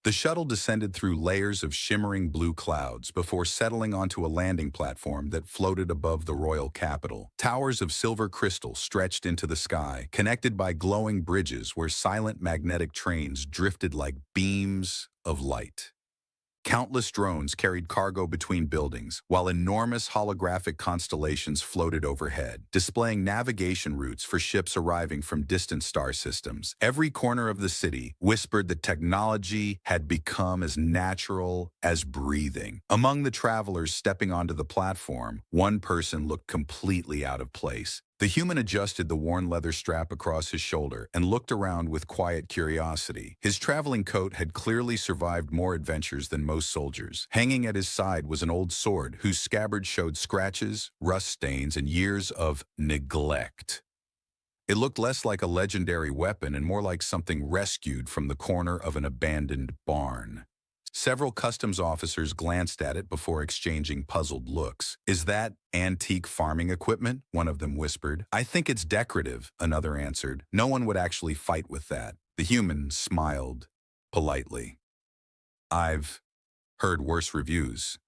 The shuttle descended through layers of shimmering blue clouds before settling onto a landing platform that floated above the royal capital. Towers of silver crystal stretched into the sky, connected by glowing bridges where silent magnetic trains drifted like beams of light. Countless drones carried cargo between buildings, while enormous holographic constellations floated overhead, displaying navigation routes for ships arriving from distant star systems. Every corner of the city whispered that technology had become as natural as breathing. Among the travelers stepping onto the platform, one person looked completely out of place. The human adjusted the worn leather strap across his shoulder and looked around with quiet curiosity. His traveling coat had clearly survived more adventures than most soldiers. Hanging at his side was an old sword whose scabbard showed scratches, rust stains, and years of neglect. It looked less like a legendary weapon and more like something rescued from the corner of an abandoned barn. Several customs officers glanced at it before exchanging puzzled looks. "Is that antique farming equipment?" one of them whispered. "I think it's decorative," another answered. "No one would actually fight with that." The human smiled politely. "I've heard worse reviews."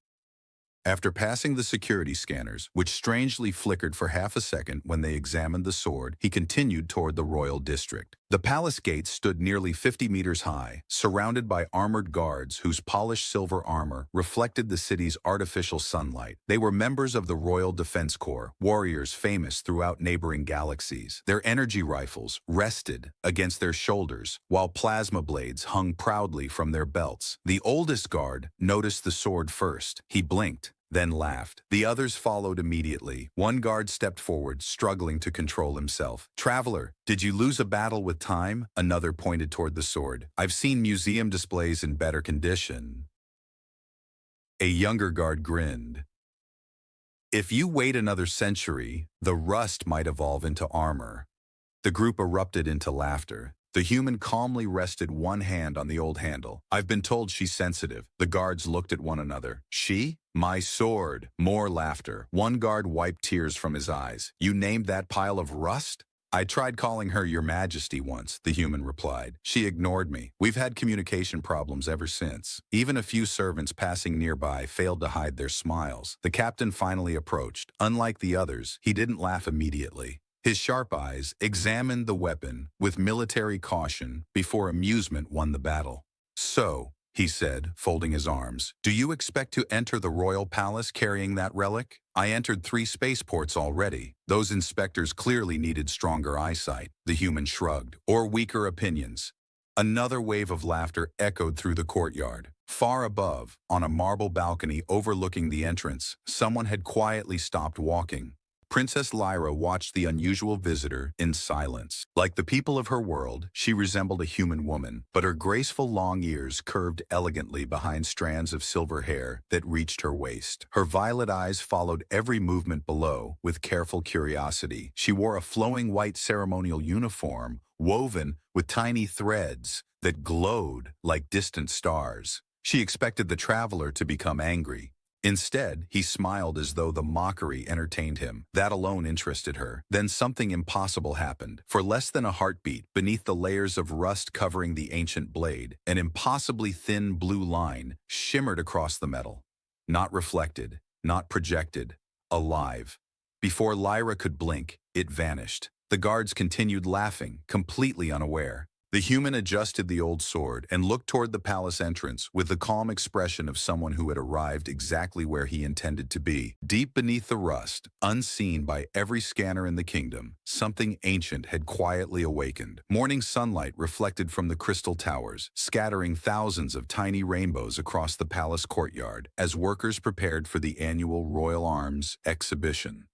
After passing the security scanners, which strangely flickered for half a second when they examined the sword, he continued toward the royal district. The palace gates stood nearly 50 meters high, surrounded by armored guards whose polished silver armor reflected the city's artificial sunlight. They were members of the Royal Defense Corps, warriors famous throughout neighboring galaxies. Their energy rifles rested against their shoulders, while plasma blades hung proudly from their belts. The oldest guard noticed the sword first. He blinked, then laughed. The others followed immediately. One guard stepped forward, struggling to control himself. "Traveler, did you lose a battle with time?" Another pointed toward the sword. "I've seen museum displays in better condition." A younger guard grinned. "If you wait another century, the rust might evolve into armor." The group erupted into laughter. The human calmly rested one hand on the old handle. "I've been told she's sensitive." The guards looked at one another. "She? My sword." More laughter. One guard wiped tears from his eyes. "You named that pile of rust?" "I tried calling her Your Majesty once," the human replied. "She ignored me. We've had communication problems ever since." Even a few servants passing nearby failed to hide their smiles. The captain finally approached. Unlike the others, he didn't laugh immediately. His sharp eyes examined the weapon with military caution before amusement won the battle. "So," he said, folding his arms, "do you expect to enter the royal palace carrying that relic?" "I entered 3 spaceports already." Those inspectors clearly needed stronger eyesight. The human shrugged. "Or weaker opinions." Another wave of laughter echoed through the courtyard. Far above, on a marble balcony overlooking the entrance, someone had quietly stopped walking. Princess Lyra watched the unusual visitor in silence. Like the people of her world, she resembled a human woman, but her graceful long ears curved elegantly behind strands of silver hair that reached her waist. Her violet eyes followed every movement below with careful curiosity. She wore a flowing white ceremonial uniform woven with tiny threads that glowed like distant stars. She expected the traveler to become angry. Instead, he smiled as though the mockery entertained him. That alone interested her. Then something impossible happened. For less than a heartbeat, beneath the layers of rust covering the ancient blade, an impossibly thin blue line shimmered across the metal. Not reflected, not projected, alive. Before Lyra could blink, it vanished. The guards continued laughing, completely unaware. The human adjusted the old sword and looked toward the palace entrance with the calm expression of someone who had arrived exactly where he intended to be. Deep beneath the rust, unseen by every scanner in the kingdom, something ancient had quietly awakened. Morning sunlight reflected from the crystal towers, scattering thousands of tiny rainbows across the palace courtyard as workers prepared for the annual Royal Arms exhibition.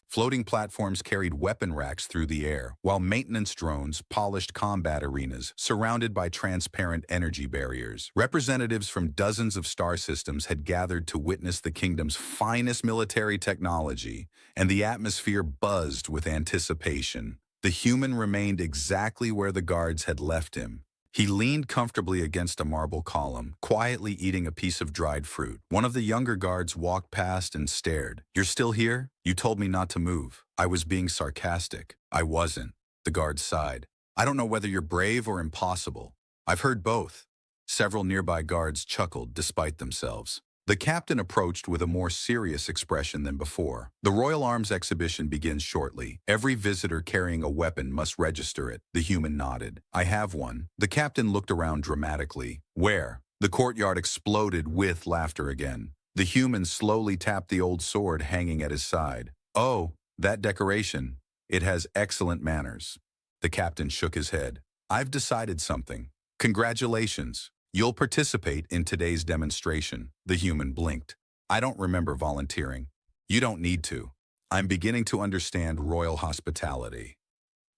Floating platforms carried weapon racks through the air, while maintenance drones polished combat arenas surrounded by transparent energy barriers. Representatives from dozens of star systems had gathered to witness the kingdom's finest military technology, and the atmosphere buzzed with anticipation. The human remained exactly where the guards had left him. He leaned comfortably against a marble column, quietly eating a piece of dried fruit. One of the younger guards walked past and stared. "You're still here? You told me not to move." "I was being sarcastic." "I wasn't." The guard sighed. "I don't know whether you're brave or impossible." "I've heard both." Several nearby guards chuckled despite themselves. The captain approached with a more serious expression than before. The Royal Arms exhibition begins shortly. Every visitor carrying a weapon must register it. The human nodded. I have one. The captain looked around dramatically. Where? The courtyard exploded with laughter again. The human slowly tapped the old sword hanging at his side. Oh, that decoration. It has excellent manners. The captain shook his head. I've decided something. Congratulations. You'll participate in today's demonstration. The human blinked. I don't remember volunteering. You don't need to. I'm beginning to understand royal hospitality.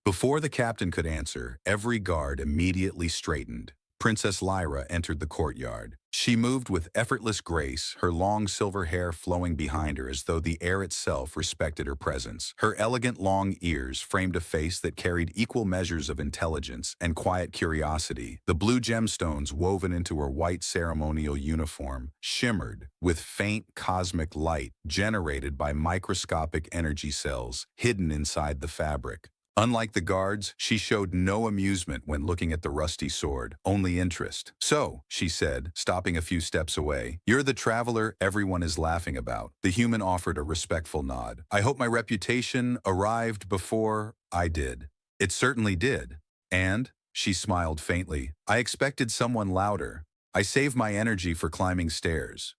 Before the captain could answer, every guard immediately straightened. Princess Lyra entered the courtyard. She moved with effortless grace, her long silver hair flowing behind her as though the air itself respected her presence. Her elegant long ears framed a face that carried equal measures of intelligence and quiet curiosity. The blue gemstones woven into her white ceremonial uniform shimmered with faint cosmic light generated by microscopic energy cells hidden inside the fabric. Unlike the guards, she showed no amusement when looking at the rusty sword, only interest. So, she said, stopping a few steps away, you're the traveler everyone is laughing about. The human offered a respectful nod. I hope my reputation arrived before I did. It certainly did. And, she smiled faintly, I expected someone louder. I saved my energy for climbing stairs.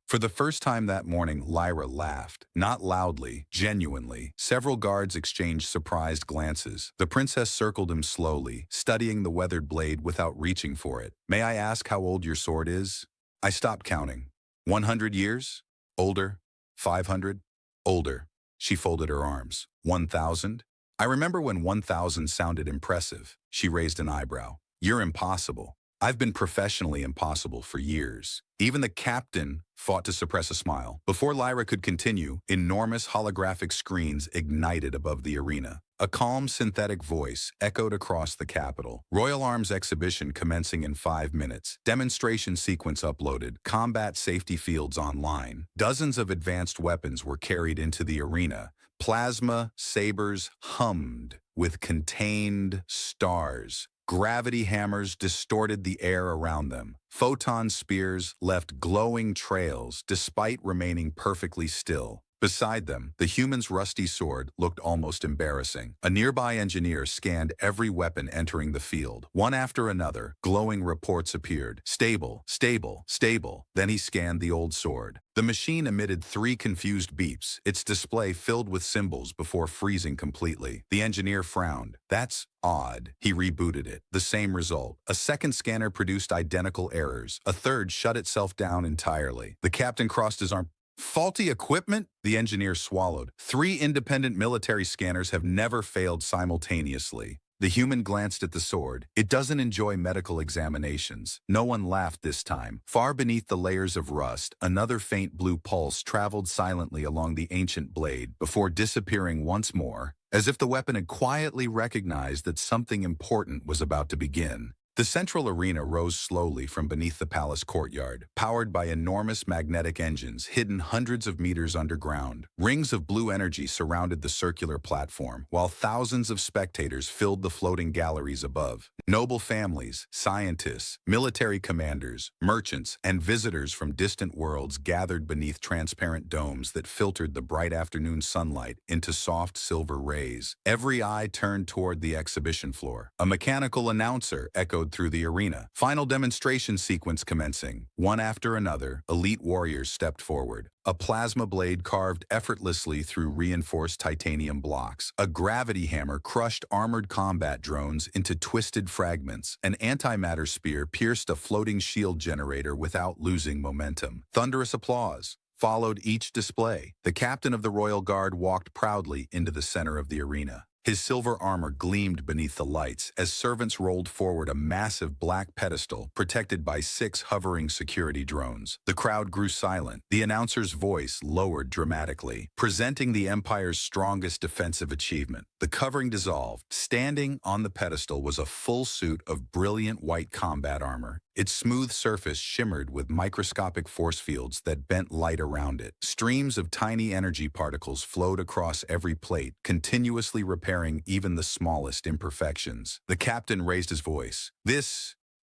For the first time that morning, Lyra laughed. Not loudly, genuinely. Several guards exchanged surprised glances. The princess circled him slowly, studying the weathered blade without reaching for it. May I ask how old your sword is? I stopped counting. 100 years? Older? 500? Older. She folded her arms. 1,000? I remember when 1,000 sounded impressive. She raised an eyebrow. You're impossible. I've been professionally impossible for years. Even the captain fought to suppress a smile. Before Lyra could continue, enormous holographic screens ignited above the arena. A calm synthetic voice echoed across the capital. Royal Arms exhibition commencing in 5 minutes. Demonstration sequence uploaded. Combat safety fields online. Dozens of advanced weapons were carried into the arena. Plasma sabers hummed with contained stars. Gravity hammers distorted the air around them. Photon spears left glowing trails despite remaining perfectly still. Beside them, the human's rusty sword looked almost embarrassing. A nearby engineer scanned every weapon entering the field. One after another, glowing reports appeared. Stable, stable, stable. Then he scanned the old sword. The machine emitted 3 confused beeps, its display filled with symbols before freezing completely. The engineer frowned. That's odd. He rebooted it. The same result. A second scanner produced identical errors. A third shut itself down entirely. The captain crossed his arm. Faulty equipment? The engineer swallowed. 3 independent military scanners have never failed simultaneously. The human glanced at the sword. It doesn't enjoy medical examinations. No one laughed this time. Far beneath the layers of rust, another faint blue pulse traveled silently along the ancient blade before disappearing once more, as if the weapon had quietly recognized that something important was about to begin. The central arena rose slowly from beneath the palace courtyard, powered by enormous magnetic engines hidden hundreds of meters underground. Rings of blue energy surrounded the circular platform, while thousands of spectators filled the floating galleries above. Noble families, scientists, military commanders, merchants, and visitors from distant worlds gathered beneath transparent domes that filtered the bright afternoon sunlight into soft silver rays. Every eye turned toward the exhibition floor. A mechanical announcer echoed through the arena. Final demonstration sequence commencing. One after another, elite warriors stepped forward. A plasma blade carved effortlessly through reinforced titanium blocks. A gravity hammer crushed armored combat drones into twisted fragments. An antimatter spear pierced a floating shield generator without losing momentum. Thunderous applause followed each display. The captain of the Royal Guard walked proudly into the center of the arena. His silver armor gleamed beneath the lights as servants rolled forward a massive black pedestal protected by 6 hovering security drones. The crowd grew silent. The announcer's voice lowered dramatically, presenting the Empire's strongest defensive achievement. The covering dissolved. Standing on the pedestal was a full suit of brilliant white combat armor. Its smooth surface shimmered with microscopic force fields that bent light around it. Streams of tiny energy particles flowed across every plate, continuously repairing even the smallest imperfections. The captain raised his voice. This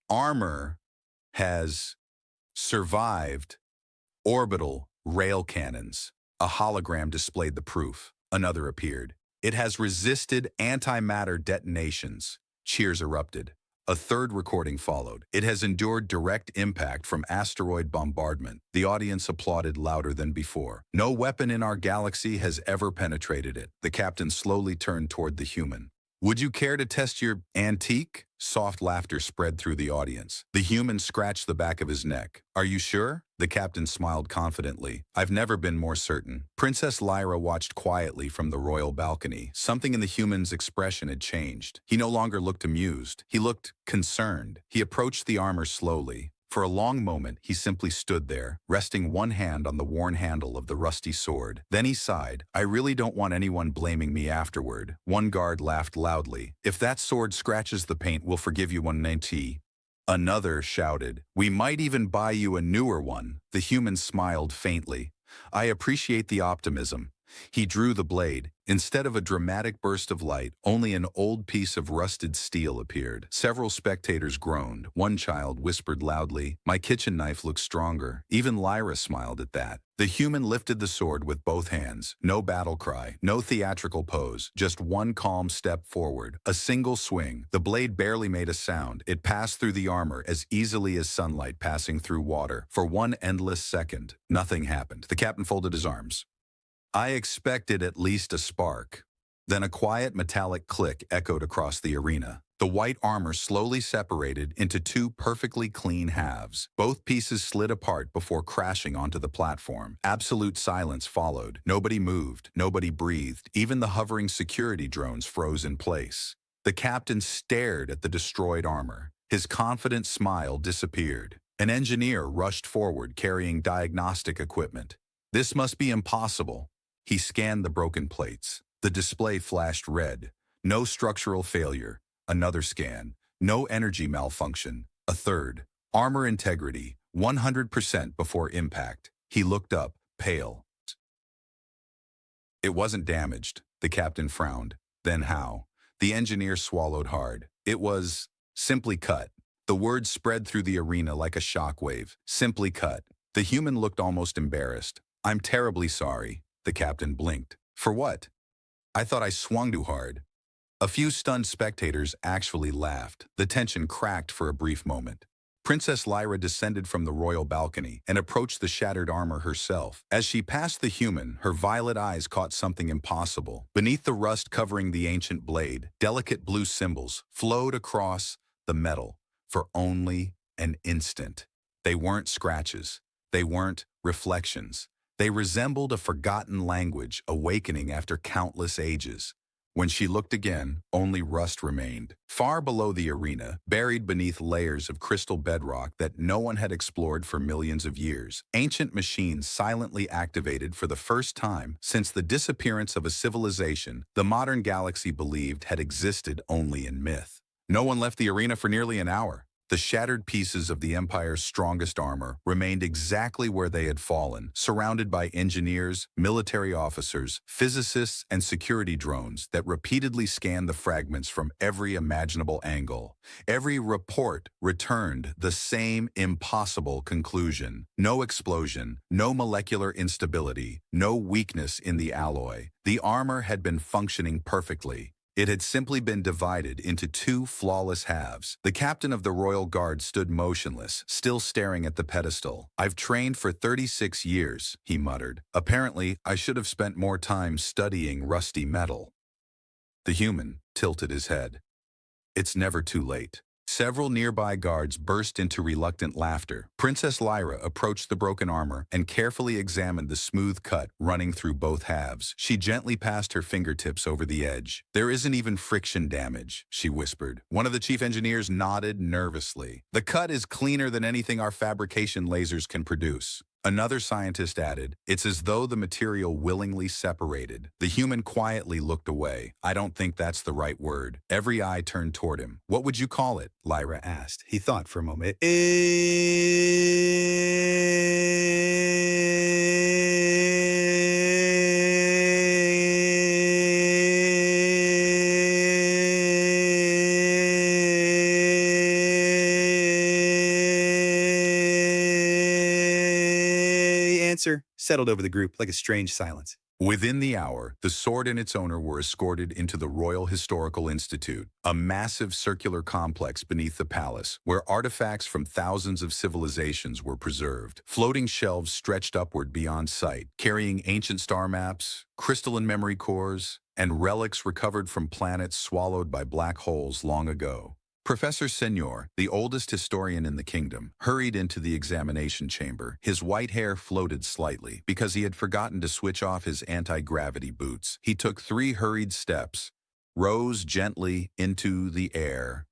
armor has survived orbital rail cannons. A hologram displayed the proof. Another appeared. It has resisted antimatter detonations. Cheers erupted. A third recording followed. It has endured direct impact from asteroid bombardment. The audience applauded louder than before. No weapon in our galaxy has ever penetrated it. The captain slowly turned toward the human. Would you care to test your antique? Soft laughter spread through the audience. The human scratched the back of his neck. Are you sure? The captain smiled confidently. I've never been more certain. Princess Lyra watched quietly from the royal balcony. Something in the human's expression had changed. He no longer looked amused. He looked concerned. He approached the armor slowly. For a long moment, he simply stood there, resting one hand on the worn handle of the rusty sword. Then he sighed. I really don't want anyone blaming me afterward. One guard laughed loudly. If that sword scratches the paint, we'll forgive you 190. Another shouted, we might even buy you a newer one. The human smiled faintly. I appreciate the optimism. He drew the blade. Instead of a dramatic burst of light, only an old piece of rusted steel appeared. Several spectators groaned. One child whispered loudly, my kitchen knife looks stronger. Even Lyra smiled at that. The human lifted the sword with both hands. No battle cry, no theatrical pose, just one calm step forward. A single swing. The blade barely made a sound. It passed through the armor as easily as sunlight passing through water. For one endless second, nothing happened. The captain folded his arms. I expected at least a spark. Then a quiet metallic click echoed across the arena. The white armor slowly separated into two perfectly clean halves. Both pieces slid apart before crashing onto the platform. Absolute silence followed. Nobody moved, nobody breathed. Even the hovering security drones froze in place. The captain stared at the destroyed armor. His confident smile disappeared. An engineer rushed forward carrying diagnostic equipment. This must be impossible. He scanned the broken plates. The display flashed red. No structural failure. Another scan. No energy malfunction. A third. Armor integrity. 100% before impact. He looked up, pale. It wasn't damaged. The captain frowned. Then how? The engineer swallowed hard. It was simply cut. The words spread through the arena like a shockwave. Simply cut. The human looked almost embarrassed. I'm terribly sorry. The captain blinked. For what? I thought I swung too hard. A few stunned spectators actually laughed. The tension cracked for a brief moment. Princess Lyra descended from the royal balcony and approached the shattered armor herself. As she passed the human, her violet eyes caught something impossible. Beneath the rust covering the ancient blade, delicate blue symbols flowed across the metal for only an instant. They weren't scratches. They weren't reflections. They resembled a forgotten language awakening after countless ages. When she looked again, only rust remained. Far below the arena, buried beneath layers of crystal bedrock that no one had explored for millions of years, ancient machines silently activated for the first time since the disappearance of a civilization the modern galaxy believed had existed only in myth. No one left the arena for nearly an hour. The shattered pieces of the Empire's strongest armor remained exactly where they had fallen, surrounded by engineers, military officers, physicists, and security drones that repeatedly scanned the fragments from every imaginable angle. Every report returned the same impossible conclusion. No explosion, no molecular instability, no weakness in the alloy. The armor had been functioning perfectly. It had simply been divided into two flawless halves. The captain of the Royal Guard stood motionless, still staring at the pedestal. I've trained for 36 years, he muttered. Apparently, I should have spent more time studying rusty metal. The human tilted his head. It's never too late. Several nearby guards burst into reluctant laughter. Princess Lyra approached the broken armor and carefully examined the smooth cut running through both halves. She gently passed her fingertips over the edge. There isn't even friction damage, she whispered. One of the chief engineers nodded nervously. The cut is cleaner than anything our fabrication lasers can produce. Another scientist added, it's as though the material willingly separated. The human quietly looked away. I don't think that's the right word. Every eye turned toward him. What would you call it? Lyra asked. He thought for a moment. answer settled over the group like a strange silence. Within the hour, the sword and its owner were escorted into the Royal Historical Institute, a massive circular complex beneath the palace, where artifacts from thousands of civilizations were preserved. Floating shelves stretched upward beyond sight, carrying ancient star maps, crystalline memory cores, and relics recovered from planets swallowed by black holes long ago. Professor Senor, the oldest historian in the kingdom, hurried into the examination chamber. His white hair floated slightly because he had forgotten to switch off his anti-gravity boots. He took 3 hurried steps, rose gently into the air,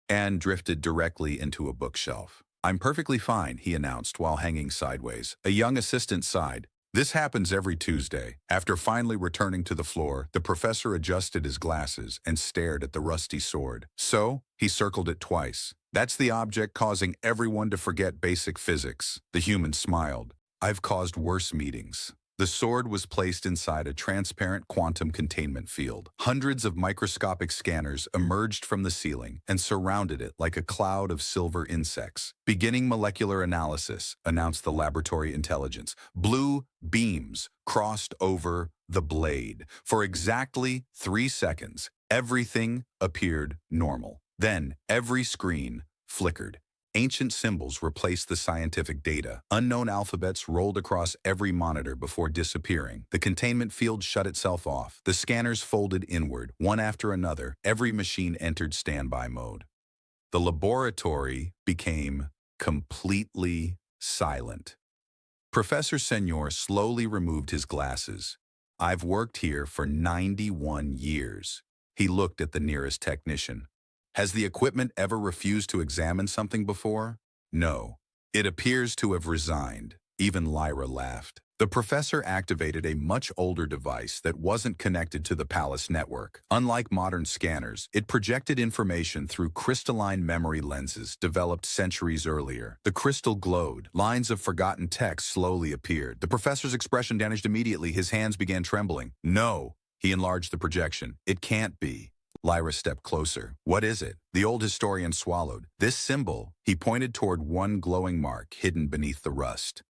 and drifted directly into a bookshelf. "I'm perfectly fine," he announced while hanging sideways. A young assistant sighed. "This happens every Tuesday." After finally returning to the floor, the professor adjusted his glasses and stared at the rusty sword. "So?" He circled it twice. "That's the object causing everyone to forget basic physics." The human smiled. "I've caused worse meetings." The sword was placed inside a transparent quantum containment field. Hundreds of microscopic scanners emerged from the ceiling and surrounded it like a cloud of silver insects. "Beginning molecular analysis," announced the laboratory intelligence. Blue beams crossed over the blade. For exactly 3 seconds, everything appeared normal. Then every screen flickered. Ancient symbols replaced the scientific data. Unknown alphabets rolled across every monitor before disappearing. The containment field shut itself off. The scanners folded inward, one after another. Every machine entered standby mode. The laboratory became completely silent. Professor Senor slowly removed his glasses. "I've worked here for 91 years. He looked at the nearest technician. "Has the equipment ever refused to examine something before?" "No. It appears to have resigned." Even Lyra laughed. The professor activated a much older device that wasn't connected to the palace network. Unlike modern scanners, it projected information through crystalline memory lenses developed centuries earlier. The crystal glowed. Lines of forgotten text slowly appeared. The professor's expression vanished immediately. His hands began trembling. "No." He enlarged the projection. "It can't be." Lyra stepped closer. "What is it?" The old historian swallowed. "This symbol," he pointed toward one glowing mark hidden beneath the rust,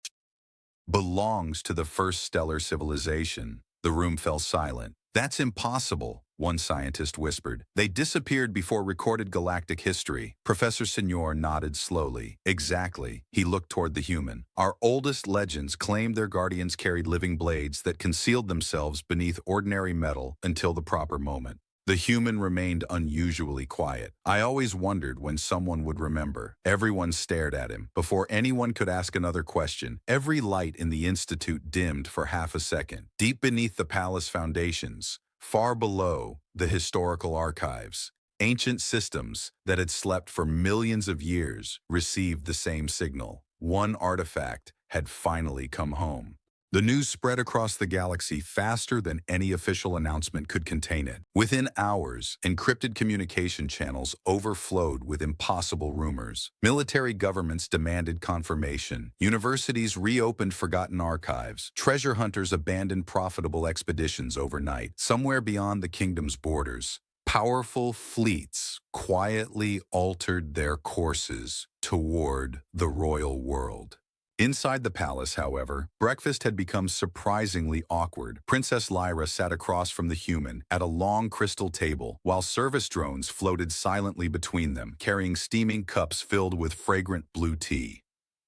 "belongs to the first stellar civilization." The room fell silent. "That's impossible," one scientist whispered. "They disappeared before recorded galactic history." Professor Senor nodded slowly. "Exactly." He looked toward the human. "Our oldest legends claimed their guardians carried living blades that concealed themselves beneath ordinary metal until the proper moment." The human remained unusually quiet. "I always wondered when someone would remember." Everyone stared at him. Before anyone could ask another question, every light in the institute dimmed for half a second. Deep beneath the palace foundations, far below the historical archives, ancient systems that had slept for millions of years received the same signal. One artifact had finally come home. The news spread across the galaxy faster than any official announcement could contain it. Within hours, encrypted communication channels overflowed with impossible rumors. Military governments demanded confirmation. Universities reopened forgotten archives. Treasure hunters abandoned profitable expeditions overnight, somewhere beyond the kingdom's borders. Powerful fleets quietly altered their courses toward the royal world. Inside the palace, however, breakfast had become surprisingly awkward. Princess Lyra sat across from the human at a long crystal table, while service drones floated silently between them, carrying steaming cups filled with fragrant blue tea.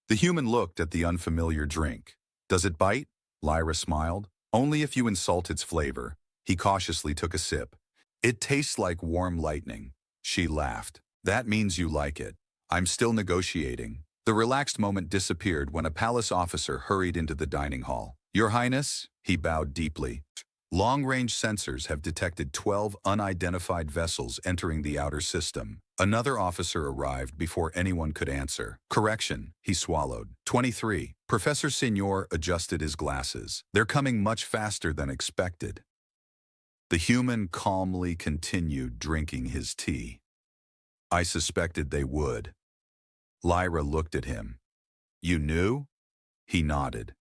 The human looked at the unfamiliar drink. "Does it bite?" Lyra smiled. "Only if you insult its flavor." He cautiously took a sip. "It tastes like warm lightning." She laughed. "That means you like it. I'm still negotiating." The relaxed moment disappeared when a palace officer hurried into the dining hall. "Your Highness," he bowed deeply. "Long-range sensors have detected 12 unidentified vessels entering the outer system." Another officer arrived before anyone could answer. "Correction," he swallowed. 23. Professor Senor adjusted his glasses. "They're coming much faster than expected." The human calmly continued drinking his tea. "I suspected they would." Lyra looked at him. "You knew?" He nodded.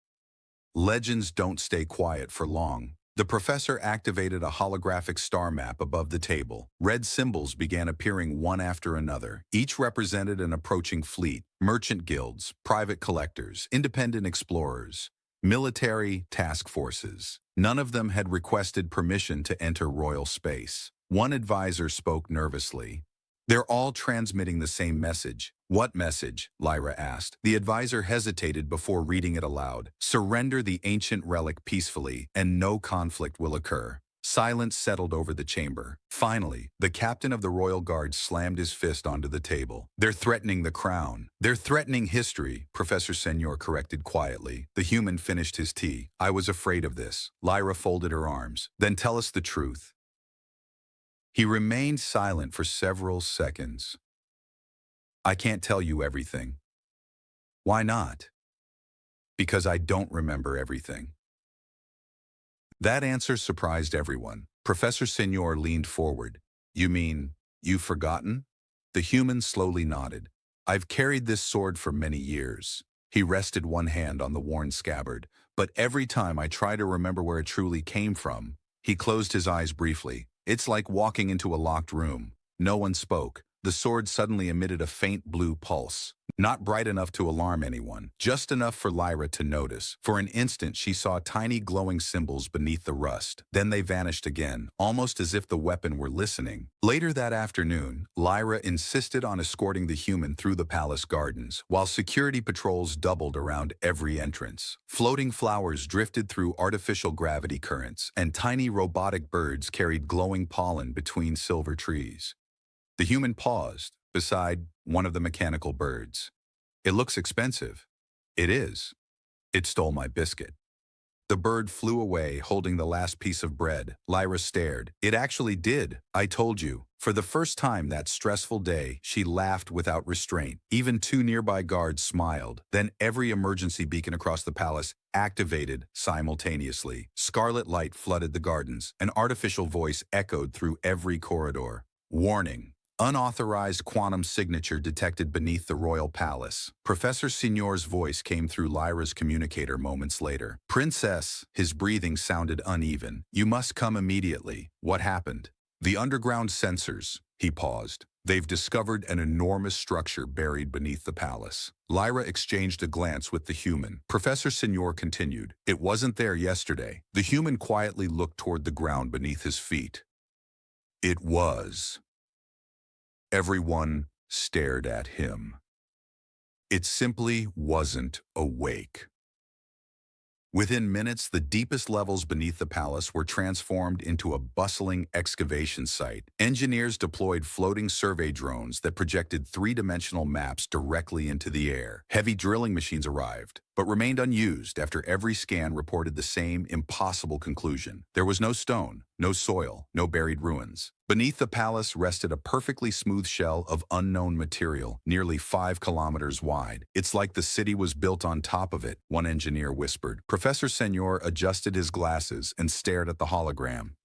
"Legends don't stay quiet for long. The professor activated a holographic star map above the table. Red symbols began appearing one after another. Each represented an approaching fleet, merchant guilds, private collectors, independent explorers, military task forces. None of them had requested permission to enter royal space. One advisor spoke nervously. "They're all transmitting the same message." "What message?" Lyra asked. The advisor hesitated before reading it aloud. "Surrender the ancient relic peacefully, and no conflict will occur." Silence settled over the chamber. Finally, the captain of the royal guard slammed his fist onto the table. "They're threatening the crown. They're threatening history," Professor Senor corrected quietly. The human finished his tea. "I was afraid of this." Lyra folded her arms. "Then tell us the truth." He remained silent for several seconds. "I can't tell you everything." "Why not?" "Because I don't remember everything." That answer surprised everyone. Professor Senor leaned forward. "You mean, you've forgotten?" The human slowly nodded. "I've carried this sword for many years." He rested one hand on the worn scabbard. "But every time I try to remember where it truly came from." He closed his eyes briefly. "It's like walking into a locked room." No one spoke. The sword suddenly emitted a faint blue pulse. Not bright enough to alarm anyone, just enough for Lyra to notice. For an instant, she saw tiny glowing symbols beneath the rust. Then they vanished again, almost as if the weapon were listening. Later that afternoon, Lyra insisted on escorting the human through the palace gardens, while security patrols doubled around every entrance. Floating flowers drifted through artificial gravity currents, and tiny robotic birds carried glowing pollen between silver trees. The human paused beside one of the mechanical birds. "It looks expensive." "It is." "It stole my biscuit." The bird flew away, holding the last piece of bread. Lyra stared. "It actually did. I told you." For the first time that stressful day, she laughed without restraint. Even two nearby guards smiled. Then every emergency beacon across the palace activated simultaneously. Scarlet light flooded the gardens. An artificial voice echoed through every corridor. "Warning. Unauthorized quantum signature detected beneath the royal palace." Professor Senor's voice came through Lyra's communicator moments later. "Princess," his breathing sounded uneven. "You must come immediately." "What happened?" "The underground sensors." He paused. "They've discovered an enormous structure buried beneath the palace." Lyra exchanged a glance with the human. Professor Senor continued. "It wasn't there yesterday." The human quietly looked toward the ground beneath his feet. "It was." Everyone stared at him. It simply wasn't awake. Within minutes, the deepest levels beneath the palace were transformed into a bustling excavation site. Engineers deployed floating survey drones that projected three-dimensional maps directly into the air. Heavy drilling machines arrived, but remained unused after every scan reported the same impossible conclusion. There was no stone, no soil, no buried ruins. Beneath the palace rested a perfectly smooth shell of unknown material, nearly 5 kilometers wide. "It's like the city was built on top of it," one engineer whispered. Professor Senor adjusted his glasses and stared at the hologram.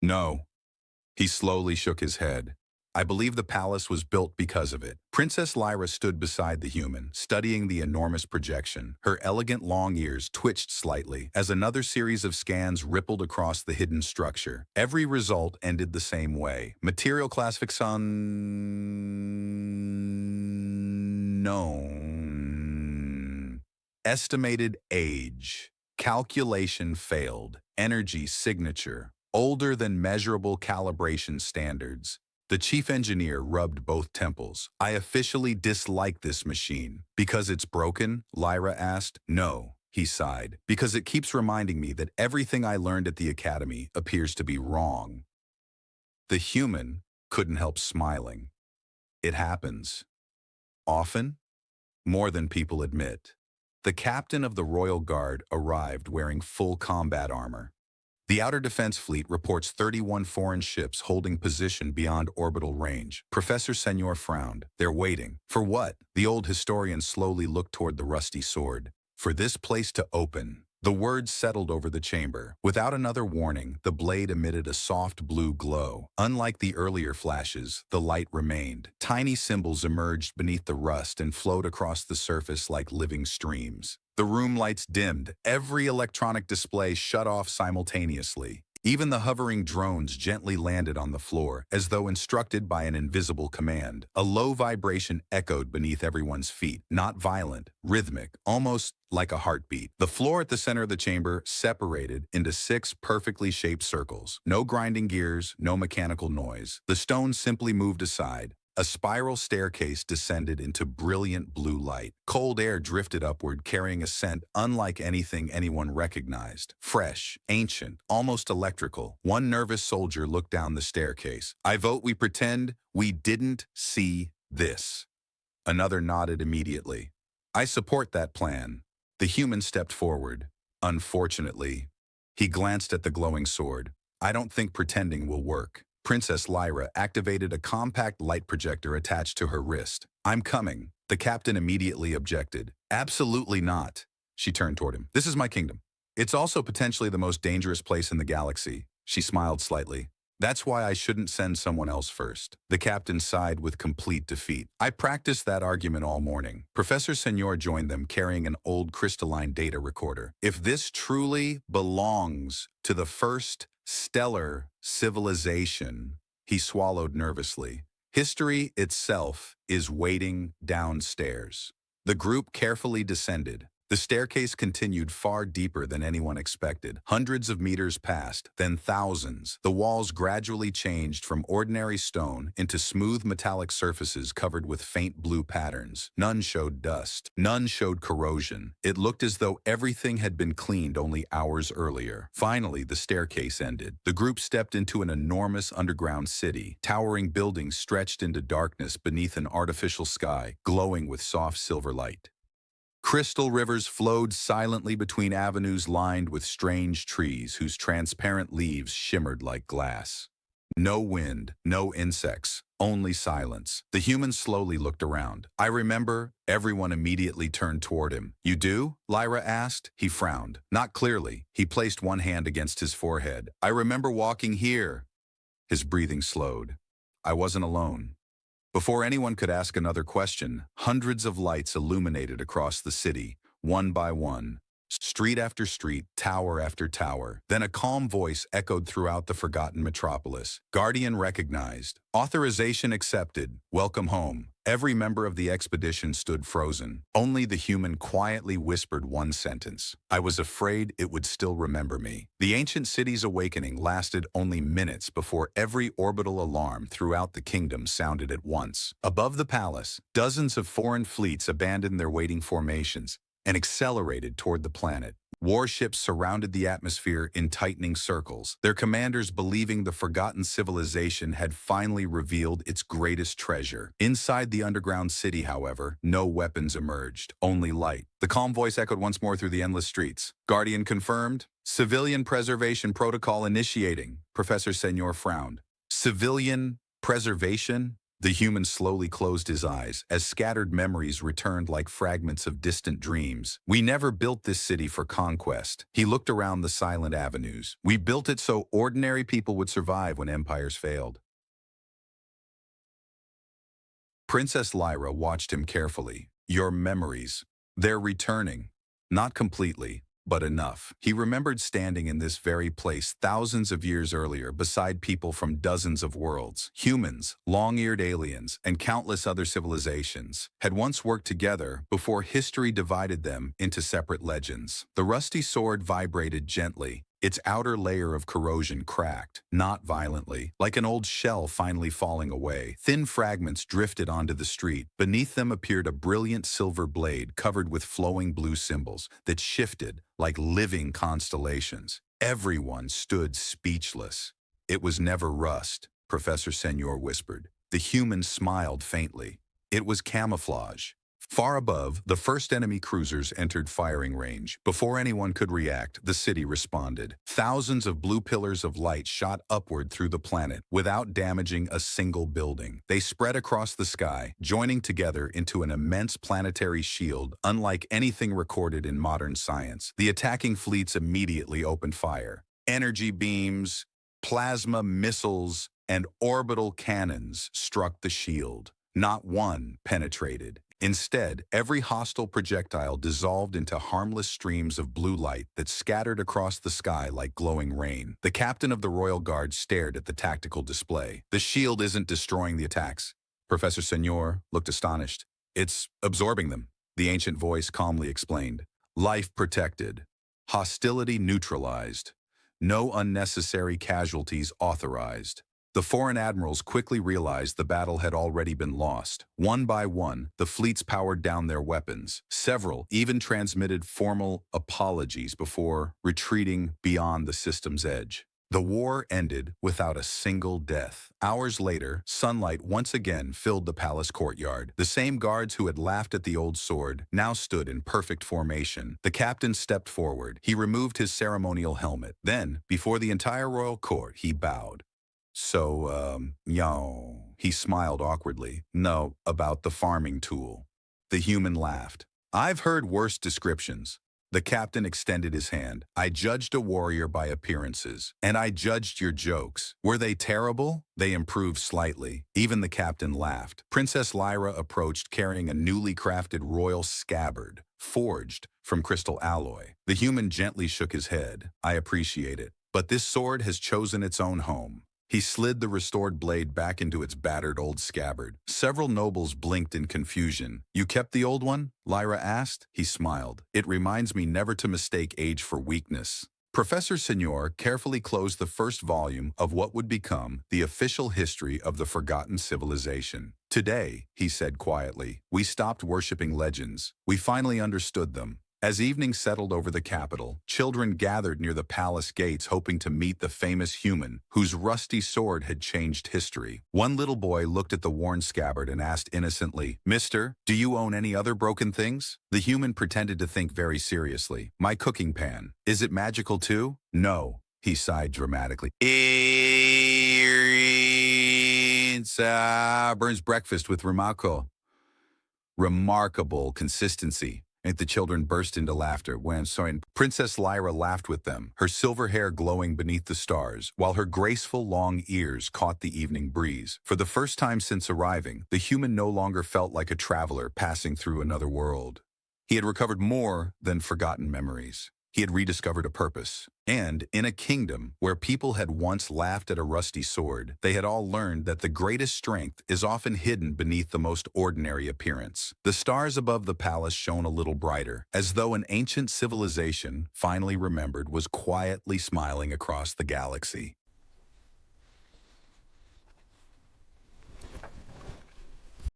"No." He slowly shook his head. "I believe the palace was built because of it." Princess Lyra stood beside the human, studying the enormous projection. Her elegant long ears twitched slightly as another series of scans rippled across the hidden structure. Every result ended the same way. Material classification unknown. Estimated age. Calculation failed. Energy signature. Older than measurable calibration standards. The chief engineer rubbed both temples. "I officially dislike this machine." "Because it's broken?" Lyra asked. "No," he sighed. "Because it keeps reminding me that everything I learned at the academy appears to be wrong." The human couldn't help smiling. "It happens. Often? More than people admit." The captain of the Royal Guard arrived wearing full combat armor. "The Outer Defense Fleet reports 31 foreign ships holding position beyond orbital range." Professor Senor frowned. "They're waiting." "For what?" The old historian slowly looked toward the rusty sword. "For this place to open." The words settled over the chamber. Without another warning, the blade emitted a soft blue glow. Unlike the earlier flashes, the light remained. Tiny symbols emerged beneath the rust and flowed across the surface like living streams. The room lights dimmed. Every electronic display shut off simultaneously. Even the hovering drones gently landed on the floor, as though instructed by an invisible command. A low vibration echoed beneath everyone's feet, not violent, rhythmic, almost like a heartbeat. The floor at the center of the chamber separated into 6 perfectly shaped circles. No grinding gears, no mechanical noise. The stones simply moved aside. A spiral staircase descended into brilliant blue light. Cold air drifted upward, carrying a scent unlike anything anyone recognized. Fresh, ancient, almost electrical. One nervous soldier looked down the staircase. "I vote we pretend we didn't see this." Another nodded immediately. "I support that plan." The human stepped forward. "Unfortunately." He glanced at the glowing sword. "I don't think pretending will work." Princess Lyra activated a compact light projector attached to her wrist. "I'm coming." The captain immediately objected. "Absolutely not." She turned toward him. "This is my kingdom. It's also potentially the most dangerous place in the galaxy." She smiled slightly. "That's why I shouldn't send someone else first." The captain sighed with complete defeat. "I practiced that argument all morning." Professor Senor joined them, carrying an old crystalline data recorder. "If this truly belongs to the first stellar civilization," he swallowed nervously, "history itself is waiting downstairs." The group carefully descended. The staircase continued far deeper than anyone expected. Hundreds of meters passed, then thousands. The walls gradually changed from ordinary stone into smooth metallic surfaces covered with faint blue patterns. None showed dust. None showed corrosion. It looked as though everything had been cleaned only hours earlier. Finally, the staircase ended. The group stepped into an enormous underground city. Towering buildings stretched into darkness beneath an artificial sky, glowing with soft silver light. Crystal rivers flowed silently between avenues lined with strange trees whose transparent leaves shimmered like glass. No wind, no insects, only silence. The human slowly looked around. "I remember." Everyone immediately turned toward him. "You do?" Lyra asked. He frowned. Not clearly. He placed one hand against his forehead. "I remember walking here." His breathing slowed. "I wasn't alone." Before anyone could ask another question, hundreds of lights illuminated across the city, one by one. Street after street, tower after tower. Then a calm voice echoed throughout the forgotten metropolis. "Guardian recognized. Authorization accepted. Welcome home." Every member of the expedition stood frozen. Only the human quietly whispered one sentence. "I was afraid it would still remember me." The ancient city's awakening lasted only minutes before every orbital alarm throughout the kingdom sounded at once. Above the palace, dozens of foreign fleets abandoned their waiting formations and accelerated toward the planet. Warships surrounded the atmosphere in tightening circles, their commanders believing the forgotten civilization had finally revealed its greatest treasure. Inside the underground city, however, no weapons emerged, only light. The calm voice echoed once more through the endless streets. "Guardian confirmed. Civilian preservation protocol initiating." Professor Senor frowned. "Civilian preservation?" The human slowly closed his eyes as scattered memories returned like fragments of distant dreams. "We never built this city for conquest." He looked around the silent avenues. "We built it so ordinary people would survive when empires failed." Princess Lyra watched him carefully. "Your memories. They're returning. Not completely, but enough." He remembered standing in this very place thousands of years earlier beside people from dozens of worlds. Humans, long-eared aliens, and countless other civilizations had once worked together before history divided them into separate legends. The rusty sword vibrated gently. Its outer layer of corrosion cracked, not violently, like an old shell finally falling away. Thin fragments drifted onto the street. Beneath them appeared a brilliant silver blade covered with flowing blue symbols that shifted like living constellations. Everyone stood speechless. "It was never rust," Professor Senor whispered. The human smiled faintly. "It was camouflage. Far above, the first enemy cruisers entered firing range. Before anyone could react, the city responded. Thousands of blue pillars of light shot upward through the planet without damaging a single building. They spread across the sky, joining together into an immense planetary shield unlike anything recorded in modern science. The attacking fleets immediately opened fire. Energy beams, plasma missiles, and orbital cannons struck the shield. Not one penetrated. Instead, every hostile projectile dissolved into harmless streams of blue light that scattered across the sky like glowing rain. The captain of the Royal Guard stared at the tactical display. The shield isn't destroying the attacks. Professor Senor looked astonished. It's absorbing them, the ancient voice calmly explained. Life protected. Hostility neutralized. No unnecessary casualties authorized. The foreign admirals quickly realized the battle had already been lost. One by one, the fleets powered down their weapons. Several even transmitted formal apologies before retreating beyond the system's edge. The war ended without a single death. Hours later, sunlight once again filled the palace courtyard. The same guards who had laughed at the old sword now stood in perfect formation. The captain stepped forward. He removed his ceremonial helmet. Then, before the entire royal court, he bowed. He smiled awkwardly. No, about the farming tool. The human laughed. I've heard worse descriptions. The captain extended his hand. I judged a warrior by appearances, and I judged your jokes. Were they terrible? They improved slightly. Even the captain laughed. Princess Lyra approached carrying a newly crafted royal scabbard, forged from crystal alloy. The human gently shook his head. I appreciate it, but this sword has chosen its own home. He slid the restored blade back into its battered old scabbard. Several nobles blinked in confusion. You kept the old one? Lyra asked. He smiled. It reminds me never to mistake age for weakness. Professor Senor carefully closed the first volume of what would become the official history of the forgotten civilization. Today, he said quietly, we stopped worshipping legends. We finally understood them. As evening settled over the capital, children gathered near the palace gates hoping to meet the famous human whose rusty sword had changed history. One little boy looked at the worn scabbard and asked innocently, Mister, do you own any other broken things? The human pretended to think very seriously. My cooking pan. Is it magical too? No, he sighed dramatically. It burns breakfast with remarkable consistency. And the children burst into laughter when Princess Lyra laughed with them, her silver hair glowing beneath the stars, while her graceful long ears caught the evening breeze. For the first time since arriving, the human no longer felt like a traveler passing through another world. He had recovered more than forgotten memories. He had rediscovered a purpose. And in a kingdom where people had once laughed at a rusty sword, they had all learned that the greatest strength is often hidden beneath the most ordinary appearance. The stars above the palace shone a little brighter, as though an ancient civilization, finally remembered, was quietly smiling across the galaxy.